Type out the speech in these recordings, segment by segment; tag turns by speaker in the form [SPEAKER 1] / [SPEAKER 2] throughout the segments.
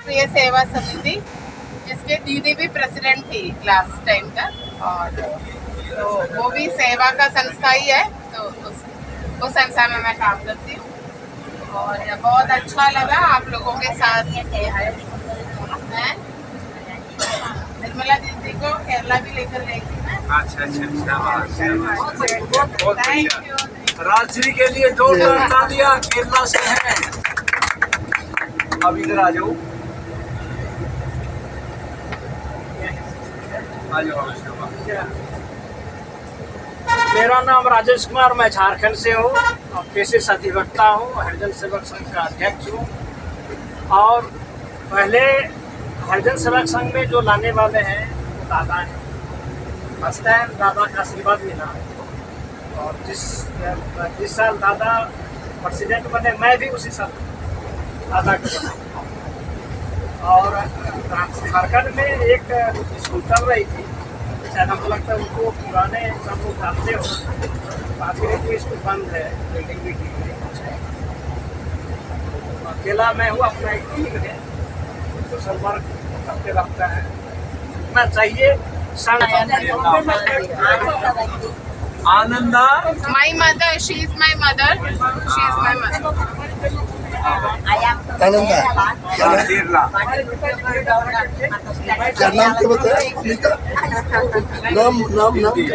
[SPEAKER 1] राष्ट्रीय सेवा समिति, जिसके दीदी भी प्रेसिडेंट थी लास्ट टाइम का, और तो वो भी सेवा का संस्था ही है, तो उस संस्था में मैं काम करती हूँ। और बहुत अच्छा लगा आप लोगों के साथ। निर्मला दीदी को केरला भी लेकर गई थी मैं।
[SPEAKER 2] अच्छा, थैंक यू। राजश्री के लिए जोरदार तालियां केरला से है। अब इधर आ जाओ, मेरा नाम राजेश कुमार, मैं झारखंड से हूँ और पेशे से अधिवक्ता हूँ, हरिजन सेवक संघ का अध्यक्ष हूँ। और पहले हरिजन सेवक संघ में जो लाने वाले हैं वो दादा हैं। फर्स्ट टाइम दादा का आशीर्वाद मिला, और जिस साल दादा प्रेसिडेंट बने मैं भी उसी साल दादा के बना। और झारखंड में एक स्कूल चल रही थी, शायद हमको लगता है उनको पुराने सब लोग जानते हो, बाकी कोई स्कूल बंद है, बिल्डिंग भी ठीक नहीं कुछ है। अकेला मैं हूँ, अपना एक टीम है, सोशल वर्क सबके रखता है ना चाहिए। Ananda,
[SPEAKER 1] my mother, she is my mother, she is my mother.
[SPEAKER 3] Ananda क्या नाम क्या बताया? नाम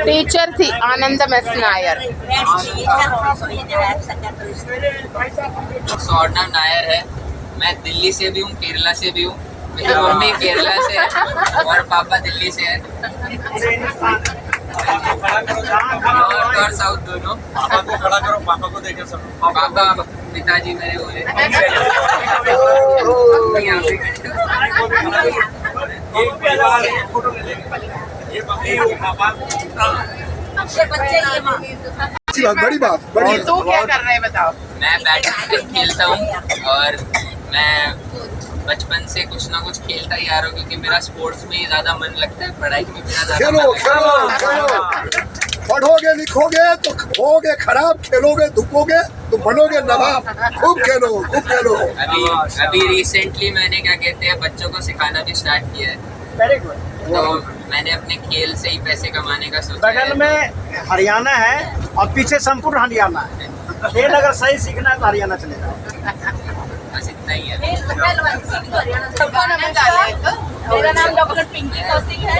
[SPEAKER 1] टीचर थी आनंदम एस नायर।
[SPEAKER 4] स्वर्णम नायर है। मैं दिल्ली से भी हूँ, केरला से भी हूँ। मेरी मम्मी केरला से है और पापा दिल्ली से है, नॉर्थ और साउथ दोनों।
[SPEAKER 2] पापा को खड़ा करो, पापा को देखे सब।
[SPEAKER 4] पापा पिताजी मेरे बोले
[SPEAKER 2] फोटो ले लेंगे। ये मम्मी वो पापा,
[SPEAKER 3] बड़ी बात बड़ी।
[SPEAKER 1] तू क्या कर रहे हैं बताओ?
[SPEAKER 4] मैं बैडमिंटन खेलता हूँ और मैं बचपन से कुछ ना कुछ खेलता ही आ रहा हूँ, क्योंकि मेरा स्पोर्ट्स में ज्यादा मन लगता है, पढ़ाई में मेरा ज्यादा मन लगता है।
[SPEAKER 3] पढ़ोगे लिखोगे तो होगे खराब, खेलोगे धुपोगे तो बनोगे नवाब। खूब खेलो, खूब खेलो।
[SPEAKER 4] अभी रिसेंटली मैंने क्या कहते हैं बच्चों को सिखाना भी स्टार्ट किया है।
[SPEAKER 2] Very good.
[SPEAKER 4] तो मैंने अपने खेल से ही पैसे कमाने का सोचा है।
[SPEAKER 2] बगल में हरियाणा है और पीछे संपूर्ण हरियाणा है। खेल अगर सही सीखना है तो हरियाणा चले जाओ।
[SPEAKER 4] बस इतना ही है।
[SPEAKER 5] मेरा नाम डॉक्टर पिंकी कौशिक है।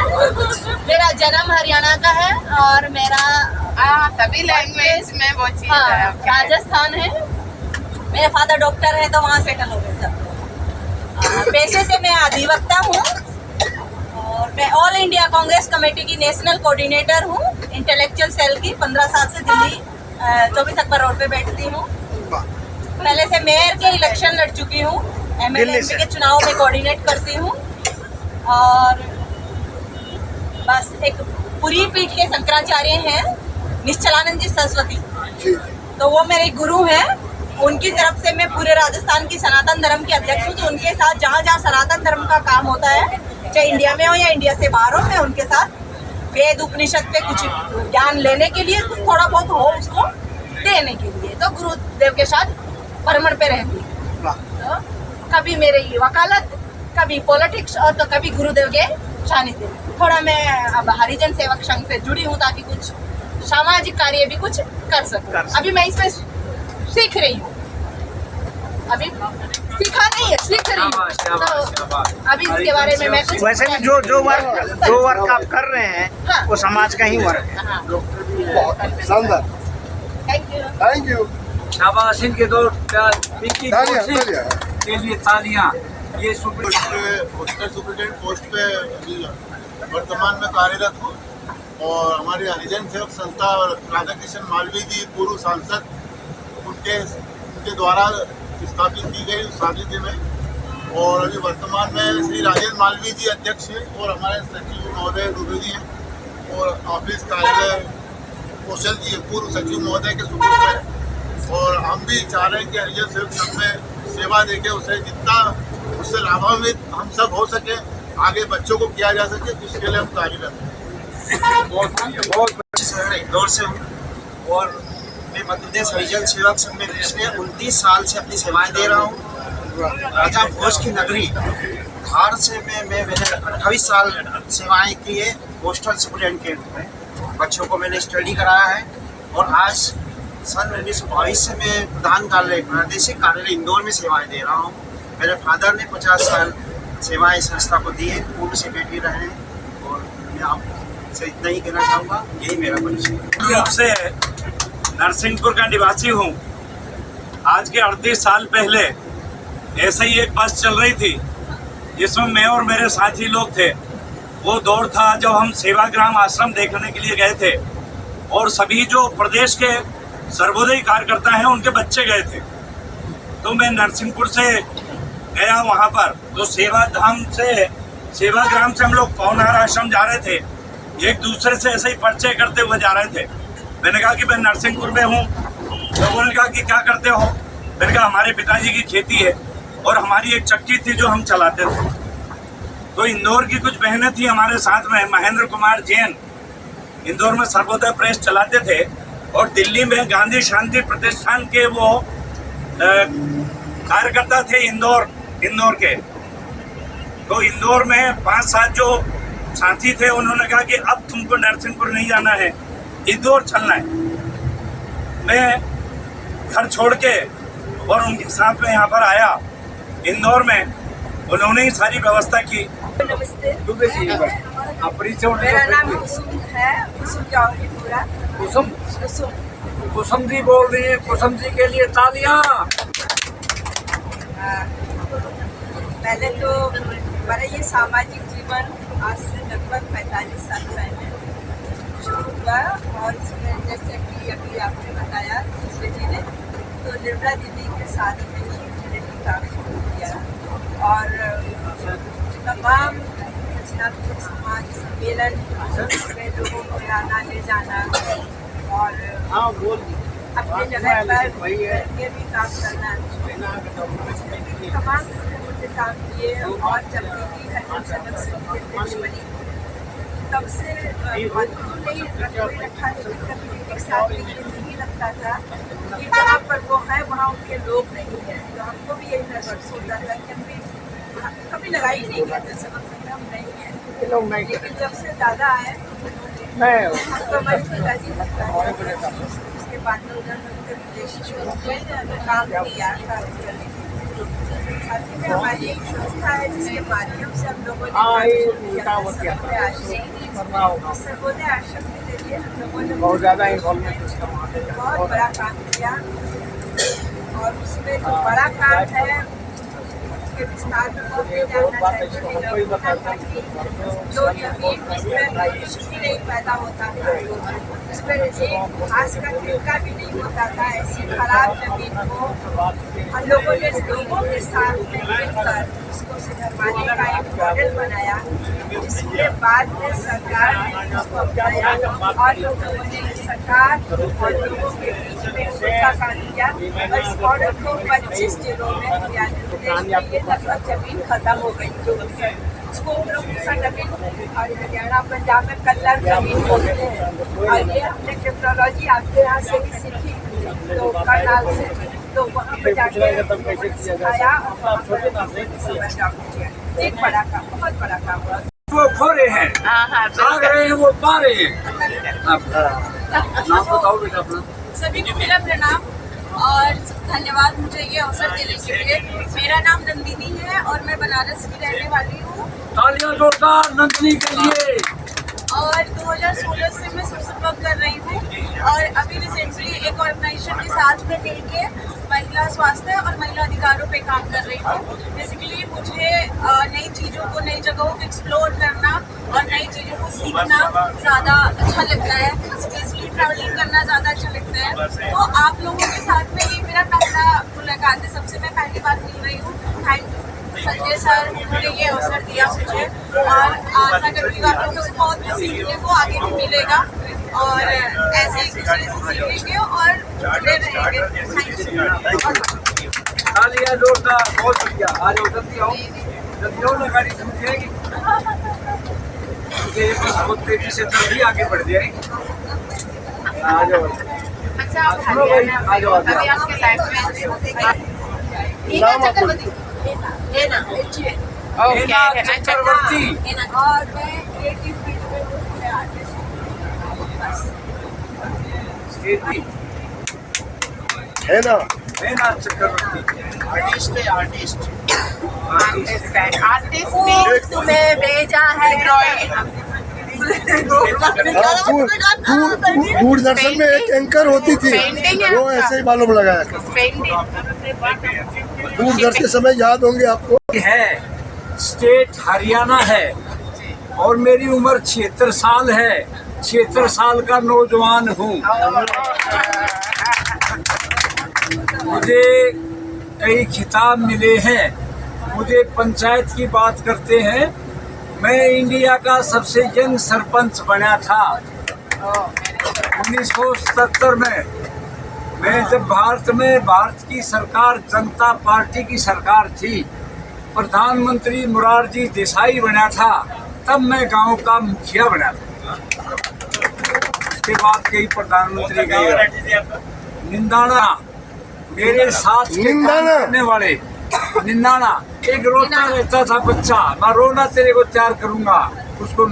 [SPEAKER 5] मेरा जन्म हरियाणा का है और मेरा
[SPEAKER 1] तभी लैंग्वेज में वो चीज है।
[SPEAKER 5] राजस्थान है। मेरे फादर डॉक्टर है, तो वहाँ सेटल हो गए सब। पेशे से मैं अधिवक्ता हूँ और मैं ऑल इंडिया कांग्रेस कमेटी की नेशनल कोऑर्डिनेटर हूँ, इंटेलेक्चुअल सेल की। 15 साल से दिल्ली 24 अकबर रोड पे बैठती हूँ। पहले से मेयर के इलेक्शन लड़ चुकी हूँ, MLA MP के चुनाव में कोऑर्डिनेट करती हूँ। और बस एक पूरी पीठ के शंकराचार्य हैं निश्चलानंद जी सरस्वती, तो वो मेरे गुरु हैं। उनकी तरफ से मैं पूरे राजस्थान की सनातन धर्म की अध्यक्ष हूँ, तो उनके साथ जहाँ जहाँ सनातन धर्म का काम होता है, चाहे इंडिया में हो या इंडिया से बाहर हो, मैं उनके साथ वेद उपनिषद पे कुछ ज्ञान लेने के लिए, कुछ थोड़ा बहुत हो उसको देने के लिए, तो गुरुदेव के साथ भ्रमण पे रहती हूँ। तो कभी मेरी वकालत, कभी पॉलिटिक्स, और तो कभी गुरुदेव के सानिध्य में। थोड़ा मैं अब हरिजन सेवक संघ से जुड़ी हूँ, ताकि कुछ सामाजिक कार्य भी कुछ कर सकूँ। अभी मैं इसमें सीख रही हूँ, अभी सीखा नहीं है, सीख रही हूँ। तो अभी इसके बारे में मैं कुछ
[SPEAKER 2] वैसे भी जो वर्क आप कर रहे हैं,
[SPEAKER 5] हाँ,
[SPEAKER 2] वो समाज का ही वर्क है।
[SPEAKER 5] हाँ।
[SPEAKER 3] शानदार,
[SPEAKER 5] थैंक यू।
[SPEAKER 3] Thank you.
[SPEAKER 2] शाबाश इनके दो पिंकी के लिए तालियां। ये
[SPEAKER 6] हॉस्टल सुप्रिटेंडेंट पोस्ट पे वर्तमान में कार्यरत हूँ, और हमारी हरिजन सेवक संस्था राधा कृष्ण मालवीय जी पूर्व सांसद, उनके द्वारा स्थापित की गई सानिध्य में। और अभी वर्तमान में श्री राजेंद्र मालवीय जी अध्यक्ष हैं, और हमारे सचिव महोदय दुबे जी हैं, और ऑफिस कार्यालय कौशल जी पूर्व सचिव महोदय के सुपुर्द है। और हम भी चाह रहे हैं कि हरिजन सेवक संघ में सेवा देके उसे जितना उससे लाभान्वित हम सब हो सके, आगे बच्चों को किया जा सके, उसके लिए हम कार्यरत हैं।
[SPEAKER 2] बहुत इंदौर से हूँ, और मैं मध्य प्रदेश हरिजन सेवक संघ में पिछले 29 साल से अपनी सेवाएं दे रहा हूँ।
[SPEAKER 7] राजा भोज की नगरी धार से मैंने 28 साल सेवाएं की है पोस्टल सुपरिटेंडेंट के रूप में। बच्चों को मैंने स्टडी कराया है और आज सन 1922 से मैं प्रधान कार्यालय प्रादेशिक कार्यालय इंदौर में सेवाएं दे रहा हूँ। मेरे फादर ने 50 साल सेवाएं इस संस्था को दी है, पूर्व सेक्रेटरी रहे हैं और मैं आपसे इतना ही कहना चाहूँगा, यही मेरा परिचय है।
[SPEAKER 8] रूप से नरसिंहपुर का निवासी हूँ। आज के 38 साल पहले ऐसे ही एक बस चल रही थी जिसमें मैं और मेरे साथी लोग थे। वो दौर था जब हम सेवाग्राम आश्रम देखने के लिए गए थे और सभी जो प्रदेश के सर्वोदय कार्यकर्ता हैं उनके बच्चे गए थे। तो मैं नरसिंहपुर से गया वहाँ पर, तो सेवाग्राम से हम लोग पौनार आश्रम जा रहे थे। एक दूसरे से ऐसे ही परिचय करते हुए जा रहे थे। मैंने कहा कि मैं नरसिंहपुर में हूँ। लोगों ने कहा कि क्या करते हो? मैंने कहा हमारे पिताजी की खेती है और हमारी एक चक्की थी जो हम चलाते थे। तो इंदौर की कुछ बहनें थी हमारे साथ में, महेंद्र कुमार जैन इंदौर में सर्वोदय प्रेस चलाते थे और दिल्ली में गांधी शांति प्रतिष्ठान के वो कार्यकर्ता थे इंदौर के। तो इंदौर में 5-7 जो साथी थे उन्होंने कहा कि अब तुमको नरसिंहपुर नहीं जाना है, इंदौर चलना है। मैं घर छोड़ के और उनके साथ में यहाँ पर आया इंदौर में। उन्होंने ही सारी व्यवस्था की।
[SPEAKER 5] नमस्ते,
[SPEAKER 2] आप परिचय
[SPEAKER 5] मेरा नाम कुसुम है, कुसुम जौहरी पूरा।
[SPEAKER 2] कुसुम जी बोल रही है, कुसुम जी के लिए तालियां।
[SPEAKER 5] पहले तो मेरा ये सामाजिक जीवन आज से लगभग 45 साल पहले शुरू हुआ और इसमें जैसे कि अभी आपने बताया दूसरे जी ने, तो निर्मला दीदी के साथ में ही काम शुरू किया और तमाम रचनात्मक समाज सम्मेलन में लोगों को आना ले जाना और अपने जगह पर के भी काम करना, तमाम छोटे काम किए। और जब दीदी हरिजन सेवक संघ की अध्यक्ष बनी तब से नहीं रखा, लेकिन कभी एक साथ नहीं लगता था कि जहाँ पर वो है वहाँ उनके लोग नहीं हैं। तो हमको भी यही महसूस होता था कि कभी लगा ही नहीं गया था सेवक संघ हम नहीं है। लेकिन जब से दादा आए तो हमारे पिताजी उसके बाद में उन्होंने रिलेशनशिप काम किया। साथ में हमारी एक संस्था है जिसके माध्यम से हम लोगों ने सर्वोदय आश्रम के जरिए हम लोगों ने बहुत ज़्यादा बहुत बड़ा काम किया और उसमें जो बड़ा काम है उसके विस्तार में जानना चाहिए। जो जमीन जिसमें नहीं पैदा होता था, उसमें एक घास का टिक्का भी नहीं होता था, ऐसी खराब जमीन को हम लोगों ने लोगों के साथ में मिलकर उसको सुधरवाने का एक मॉडल बनाया, जिसके बाद में सरकार ने उसको अपनाया और लोगों ने सरकार और लोगों के बीच में उसका काम किया और इस मॉडल को 25 जिलों में लगभग जमीन खत्म हो गई। जो उसको हम लोग जमीन और हरियाणा पंजाब में कल्लर जमीन बोलते हैं और ये हमने टेक्नोलॉजी आपके यहाँ से भी सीखी तो करनाल से, तो वहाँ पर जाके सिखाया और एक बड़ा काम, बहुत बड़ा काम हुआ।
[SPEAKER 2] वो खो रहे हैं, भाग रहे हैं, वो पा रहे हैं। नाम बताओ बेटा अपना।
[SPEAKER 5] सभी को मेरा प्रणाम और धन्यवाद मुझे ये अवसर देने के लिए। मेरा नाम नंदिनी है और मैं बनारस की रहने वाली हूँ।
[SPEAKER 2] तालियां जोरदार नंदिनी के लिए।
[SPEAKER 5] और 2016 से मैं सोशल वर्क कर रही हूँ और अभी रिसेंटली एक ऑर्गेनाइजेशन के साथ में मिलके महिला स्वास्थ्य और महिला अधिकारों पे काम कर रही हूँ। बेसिकली मुझे नई चीज़ों को, नई जगहों को एक्सप्लोर करना और नई चीज़ों को सीखना ज़्यादा अच्छा लगता है। स्पेशली ट्रैवलिंग करना ज़्यादा अच्छा लगता है। तो आप लोगों के साथ में ये मेरा पहला मुलाकात है, सबसे मैं पहली बार मिल रही हूँ। थैंक यू संजय सर, उन्होंने ये अवसर दिया मुझे और आशा करती हूँ आप लोगों से बहुत कुछ सीखने को आगे भी मिलेगा और ऐसे एक दूसरे से सीखेंगे और जुड़े रहेंगे। Thank you.
[SPEAKER 2] तालियां जोरदार, बहुत बढ़िया। आ जाओ, जल्दी आओ, जल्दी आओ ना, गाड़ी समझेगी क्योंकि बहुत तेजी से जल्दी आगे बढ़ जाएगी। आ जाओ,
[SPEAKER 1] अच्छा, आप
[SPEAKER 2] सुनो भाई, आ जाओ,
[SPEAKER 1] अभी आपके साइड में ओके
[SPEAKER 2] हेना चक्रवर्ती।
[SPEAKER 5] और मैं क्रिएटिव फील्ड में हूँ, मैं आर्टिस्ट हूँ।
[SPEAKER 3] है ना
[SPEAKER 2] हेना चक्रवर्ती।
[SPEAKER 7] आर्टिस्ट है आर्टिस्ट।
[SPEAKER 1] आर्टिस्ट
[SPEAKER 5] तुम्हें भेजा है
[SPEAKER 1] ड्राइंग
[SPEAKER 3] हाँ, दूरदर्शन में एक एंकर होती थी,
[SPEAKER 1] पेंटिंग है
[SPEAKER 3] वो
[SPEAKER 1] आपका?
[SPEAKER 3] ऐसे ही मालूम लगाया करती।
[SPEAKER 1] पेंटिंग
[SPEAKER 3] दूरदर्शन के समय याद होंगे आपको।
[SPEAKER 2] है स्टेट हरियाणा है और मेरी उम्र 76 साल है। 76 साल का नौजवान हूँ। मुझे कई खिताब मिले हैं। मुझे पंचायत की बात करते हैं, मैं इंडिया का सबसे यंग सरपंच बना था 1977 में। मैं जब भारत की सरकार जनता पार्टी की सरकार थी, प्रधानमंत्री मोरारजी देसाई बना था, तब मैं गांव का मुखिया बना था। उसके बाद कई प्रधानमंत्री गए। निंदाना मेरे साथ के काम
[SPEAKER 3] निंदाना?
[SPEAKER 2] करने वाले। निंदाना एक रोता रहता था बच्चा, मैं रोना तेरे को तैयार करूंगा, उसको